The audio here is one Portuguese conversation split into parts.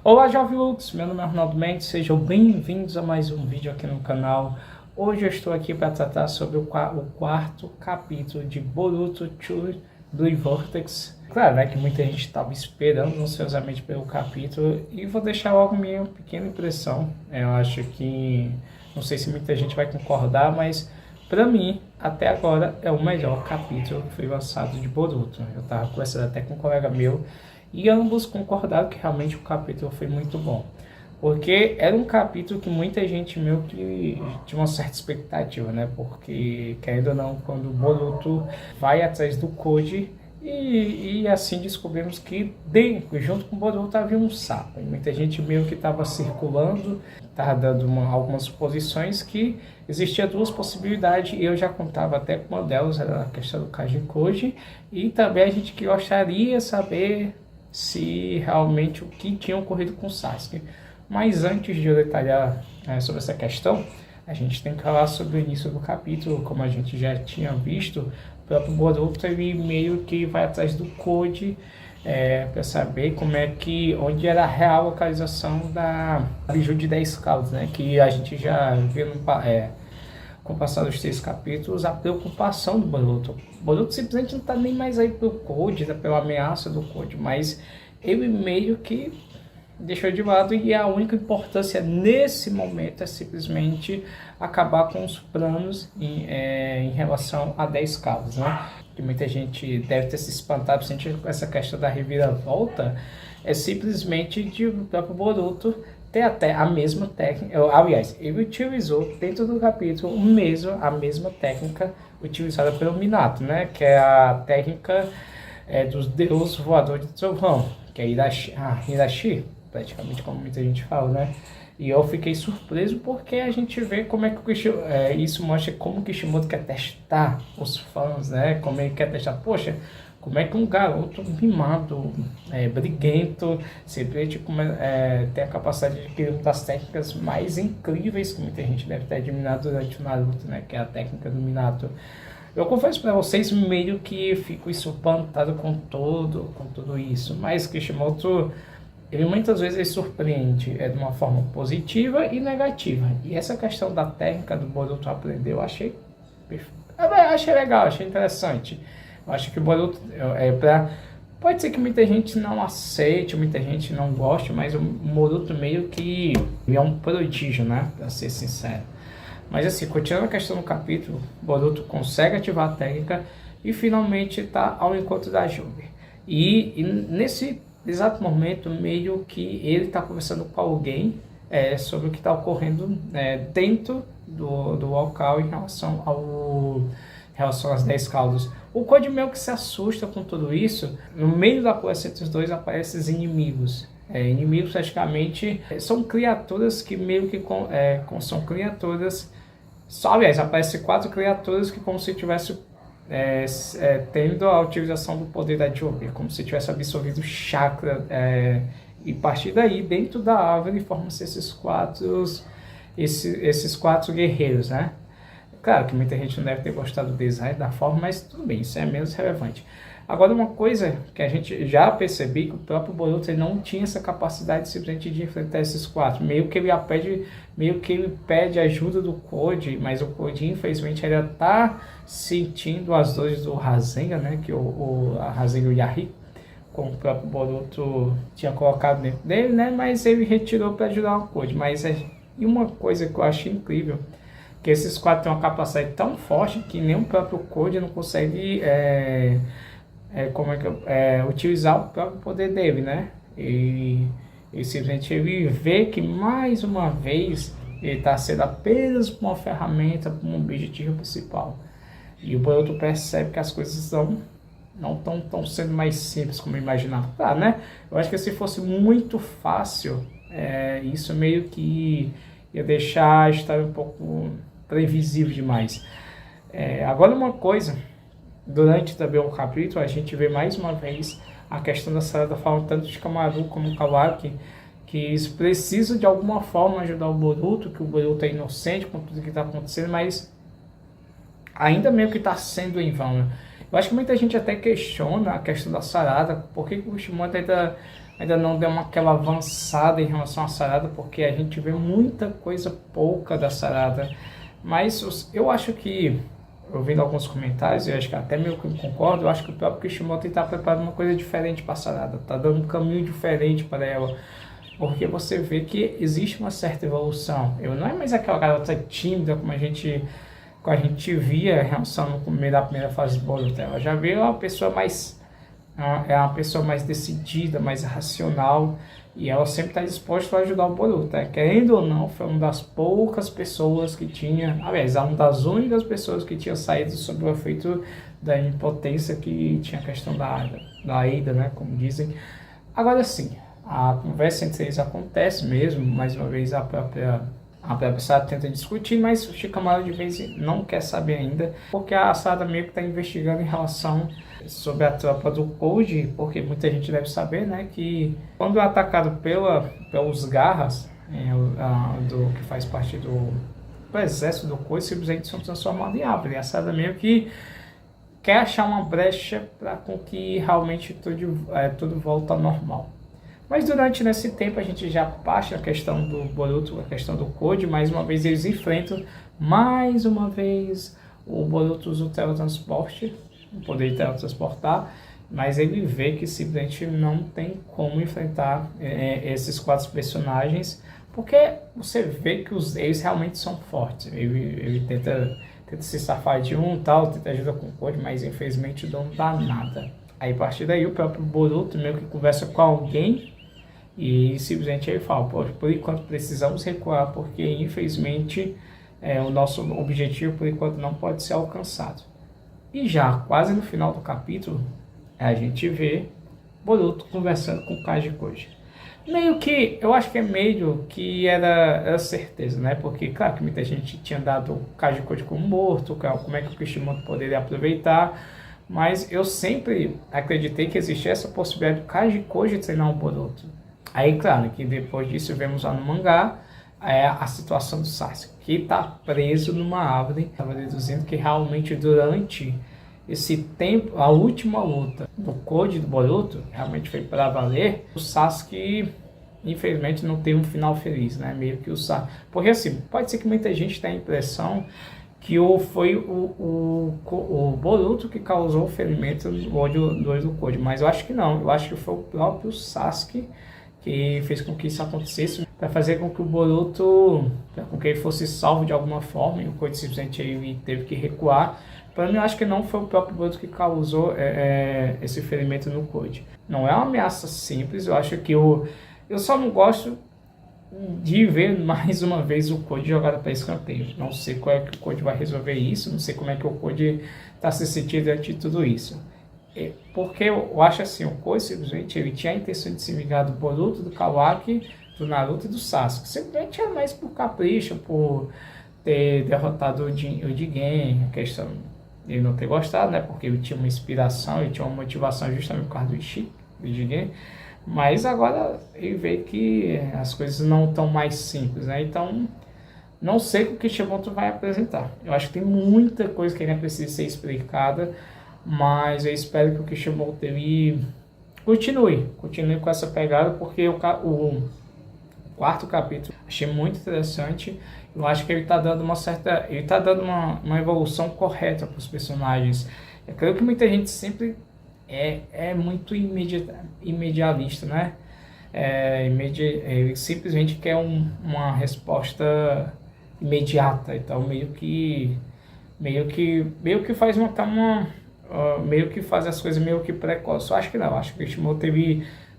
Olá, Jovem Lux, meu nome é Ronaldo Mendes, sejam bem-vindos a mais um vídeo aqui no canal. Hoje eu estou aqui para tratar sobre o quarto capítulo de Boruto to Blue Vortex. Claro, né, que muita gente estava esperando ansiosamente pelo capítulo e vou deixar logo minha pequena impressão. Eu acho que, não sei se muita gente vai concordar, mas para mim, até agora, é o melhor capítulo que foi lançado de Boruto. Eu estava conversando até com um colega meu e ambos concordaram que realmente o capítulo foi muito bom. Porque era um capítulo que muita gente meio que tinha uma certa expectativa, né? Porque, querendo ou não, quando o Boruto vai atrás do Koji, e assim descobrimos que junto com o Boruto havia um sapo. E muita gente meio que estava circulando, estava dando algumas suposições que existia duas possibilidades, e eu já contava até com uma delas, era a questão do Kaji Koji, e também a gente que gostaria de saber se realmente o que tinha ocorrido com o Sasuke. Mas antes de eu detalhar sobre essa questão, a gente tem que falar sobre o início do capítulo. Como a gente já tinha visto, o próprio Boruto ele meio que vai atrás do Koji para saber onde era a real localização da Biju de 10 Caldos, né? Que a gente já viu com o passar dos 3 capítulos, a preocupação do Boruto. O Boruto simplesmente não está nem mais aí pelo Code, tá, pela ameaça do Code, mas ele meio que deixou de lado, e a única importância nesse momento é simplesmente acabar com os planos em relação a 10 Caldos, né? Que muita gente deve ter se espantado com essa questão da reviravolta, é simplesmente de o próprio Boruto ter até a mesma técnica. Aliás, ele utilizou dentro do capítulo a mesma técnica utilizada pelo Minato, né? Que é a técnica dos deuses voadores de trovão, que é Hirashi, praticamente, como muita gente fala, né? E eu fiquei surpreso porque a gente vê como é que isso mostra como o Kishimoto quer testar os fãs, né? Como ele quer testar, poxa, como é que um garoto mimado, briguento, simplesmente tem a capacidade de criar uma das técnicas mais incríveis que muita gente deve ter admirado durante o Naruto, né? Que é a técnica do Minato. Eu confesso para vocês, meio que fico espantado com tudo isso, mas Kishimoto, ele muitas vezes ele surpreende de uma forma positiva e negativa. E essa questão da técnica do Boruto aprender, eu achei legal, achei interessante. Eu acho que o Boruto pode ser que muita gente não aceite, muita gente não goste, mas o Boruto meio que é um prodígio, né? Pra ser sincero. Mas assim, continuando a questão do capítulo, Boruto consegue ativar a técnica e finalmente está ao encontro da Jubi. E nesse exato momento, meio que ele está conversando com alguém sobre o que está ocorrendo dentro do local em relação às 10 Caldos. O Code meio que se assusta com tudo isso. No meio da conversa entre os dois aparecem os inimigos. Inimigos praticamente são criaturas que meio que são criaturas. Aliás, aparecem 4 criaturas que como se tivesse tendo a utilização do poder da Jobe, como se tivesse absorvido o chakra, e a partir daí, dentro da árvore, formam-se esses quatro guerreiros, né? Claro que muita gente não deve ter gostado do design da forma, mas tudo bem, isso é menos relevante. Agora, uma coisa que a gente já percebeu, que o próprio Boruto ele não tinha essa capacidade simplesmente de enfrentar esses 4. Meio que ele pede ajuda do Code, mas o Code, infelizmente, ainda está sentindo as dores do Rasengan, né? Que a Rasengan Yari, como o próprio Boruto tinha colocado dentro dele, né? Mas ele retirou para ajudar o Code. E uma coisa que eu acho incrível, que esses 4 têm uma capacidade tão forte que nem o próprio Code não consegue utilizar o próprio poder dele, né? E simplesmente ele vê que mais uma vez ele está sendo apenas uma ferramenta para um objetivo principal. E o Boruto percebe que as coisas não estão sendo mais simples como imaginava. Tá, né? Eu acho que se fosse muito fácil, isso meio que ia deixar a história um pouco previsível demais. Agora, uma coisa, durante também o capítulo, a gente vê mais uma vez a questão da Sarada falando tanto de Kamaru como Kawaki, que eles precisam de alguma forma ajudar o Boruto, que o Boruto é inocente com tudo que está acontecendo, mas ainda meio que está sendo em vão. Eu acho que muita gente até questiona a questão da Sarada, por que o Kishimoto ainda não deu aquela avançada em relação à Sarada, porque a gente vê muita coisa pouca da Sarada. Mas eu acho que, ouvindo alguns comentários, eu acho que até meio que eu concordo, eu acho que o próprio Kishimoto está preparando uma coisa diferente para a Sarada, está dando um caminho diferente para ela, porque você vê que existe uma certa evolução. Eu não é mais aquela garota tímida como a gente via em relação da primeira fase do Boruto. Ela já veio uma pessoa mais, é uma pessoa mais decidida, mais racional, e ela sempre está disposta a ajudar o Boruto. Querendo ou não, foi uma das poucas pessoas que tinha, aliás, uma das únicas pessoas que tinha saído sob o efeito da impotência, que tinha a questão da Ida, né, como dizem. Agora sim, a conversa entre eles acontece mesmo, mais uma vez a própria Sarada tenta discutir, mas o Shikamaru de vez não quer saber ainda, porque a Sarada meio que está investigando em relação sobre a tropa do Koji, porque muita gente deve saber, né, que quando é atacado pelos Garras, que faz parte do exército do Koji, simplesmente são transformados em árvore. E a Sarada meio que quer achar uma brecha para com que realmente tudo volta ao normal. Mas durante nesse tempo a gente já passa a questão do Boruto, a questão do Koji, mais uma vez eles enfrentam, mais uma vez o Boruto usa o teletransporte, o poder de teletransportar, mas ele vê que simplesmente não tem como enfrentar esses 4 personagens, porque você vê que eles realmente são fortes. Ele tenta se safar de tal, tenta ajudar com o Koji, mas infelizmente não dá nada. Aí a partir daí o próprio Boruto meio que conversa com alguém, e simplesmente ele fala, por enquanto precisamos recuar, porque infelizmente o nosso objetivo por enquanto não pode ser alcançado. E já quase no final do capítulo, a gente vê Boruto conversando com Kaji Koji. Meio que, eu acho que é meio que era certeza, né? Porque, claro, que muita gente tinha dado o Kaji Koji como morto, como é que o Kishimoto poderia aproveitar, mas eu sempre acreditei que existia essa possibilidade do Kaji Koji treinar o Boruto. Aí, claro, que depois disso vemos lá no mangá a situação do Sasuke, que está preso numa árvore. Estava deduzindo que realmente durante esse tempo, a última luta do Koji do Boruto, realmente foi para valer. O Sasuke, infelizmente, não teve um final feliz, né? Meio que o Sasuke... Porque assim, pode ser que muita gente tenha a impressão que foi o Boruto que causou o ferimento no olho do Koji, mas eu acho que não. Eu acho que foi o próprio Sasuke que fez com que isso acontecesse, para fazer com que o Boruto, com que ele fosse salvo de alguma forma, e o Koji simplesmente ele teve que recuar. Para mim, eu acho que não foi o próprio Boruto que causou esse ferimento no Koji. Não é uma ameaça simples, eu acho que eu só não gosto de ver mais uma vez o Koji jogado para escanteio. Não sei qual é que o Koji vai resolver isso, não sei como é que o Koji está se sentindo diante de tudo isso. Porque eu acho assim, o Koji simplesmente ele tinha a intenção de se vingar do Boruto, do Kawaki, do Naruto e do Sasuke. Simplesmente era mais por capricho, por ter derrotado o Jigen, a questão de ele não ter gostado, né? Porque ele tinha uma inspiração, ele tinha uma motivação justamente por causa do Jigen. Mas agora ele vê que as coisas não estão mais simples, né? Então, não sei o que o Kishimoto vai apresentar. Eu acho que tem muita coisa que ainda precisa ser explicada, mas eu espero que o Kishimoto continue com essa pegada, porque o 4º capítulo achei muito interessante. Eu acho que ele está dando uma evolução correta para os personagens. Eu creio que muita gente sempre é muito imedialista, né? Ele simplesmente quer uma resposta imediata, então meio que faz meio que faz as coisas meio que precoce. Eu acho que não, eu acho que o Kishimoto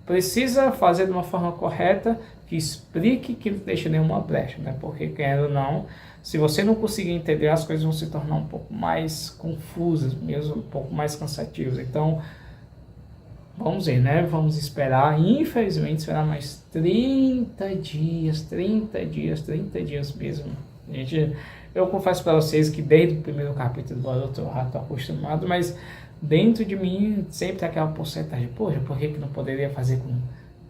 precisa fazer de uma forma correta, que explique, que não deixe nenhuma brecha, né? Porque, querendo ou não, se você não conseguir entender, as coisas vão se tornar um pouco mais confusas, mesmo um pouco mais cansativas. Então, vamos ver, né? Vamos esperar, infelizmente, esperar mais 30 dias mesmo. Eu confesso para vocês que desde o primeiro capítulo do Boruto eu já estou acostumado, mas dentro de mim sempre tem aquela porcentagem, poxa, por que não poderia fazer com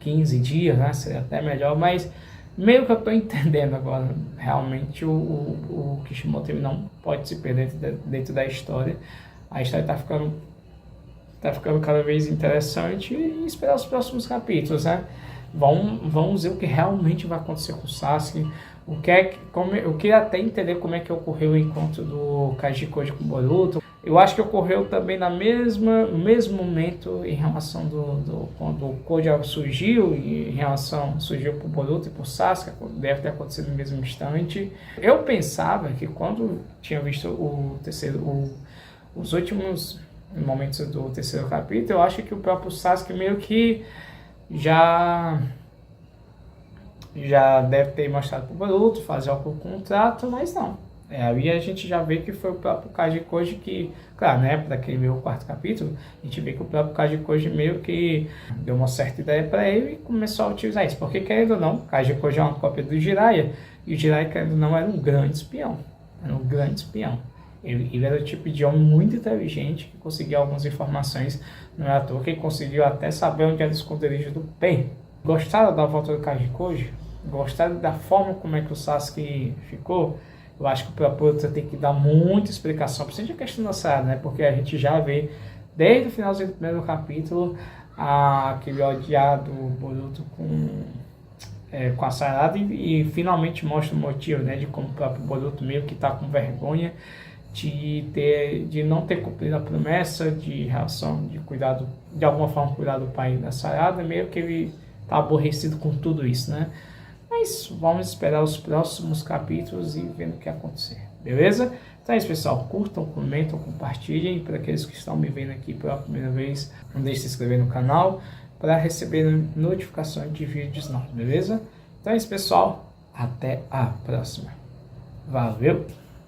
15 dias, né? Seria até melhor, mas meio que eu estou entendendo agora, realmente o Kishimoto não pode se perder dentro da história. A história está ficando tá ficando cada vez interessante e esperar os próximos capítulos, né? Vamos ver o que realmente vai acontecer com o Sasuke. Eu queria até entender como é que ocorreu o encontro do Kajikoji com o Boruto. Eu acho que ocorreu também no mesmo momento em relação quando o Koji surgiu, e surgiu para o Boruto e para o Sasuke, deve ter acontecido no mesmo instante. Eu pensava que quando tinha visto os últimos momentos do terceiro capítulo, eu acho que o próprio Sasuke meio que já deve ter mostrado para o Boruto fazer algum contrato, mas não. Aí a gente já vê que foi o próprio Kajikoji que, claro, né, para aquele meu quarto capítulo, a gente vê que o próprio Kajikoji meio que deu uma certa ideia para ele e começou a utilizar isso. Porque, querendo ou não, Kajikoji é uma cópia do Jiraiya, e o Jiraiya, querendo ou não, era um grande espião. Ele era o tipo de homem muito inteligente, que conseguia algumas informações, não é à toa que ele conseguiu até saber onde era o esconderijo do Pain. Gostaram da volta do Kajikoji? Gostaram da forma como é que o Sasuke ficou? Eu acho que o próprio tem que dar muita explicação, principalmente a questão da Sarada, né? Porque a gente já vê, desde o finalzinho do primeiro capítulo, aquele odiado Boruto com a Sarada e finalmente mostra o motivo, né? De como o próprio Boruto meio que está com vergonha de não ter cumprido a promessa de cuidado, de alguma forma cuidar do pai da Sarada, meio que ele está aborrecido com tudo isso, né? Mas vamos esperar os próximos capítulos e ver o que acontecer, beleza? Então é isso, pessoal. Curtam, comentam, compartilhem. Para aqueles que estão me vendo aqui pela primeira vez, não deixe de se inscrever no canal para receber notificações de vídeos novos, beleza? Então é isso, pessoal. Até a próxima. Valeu!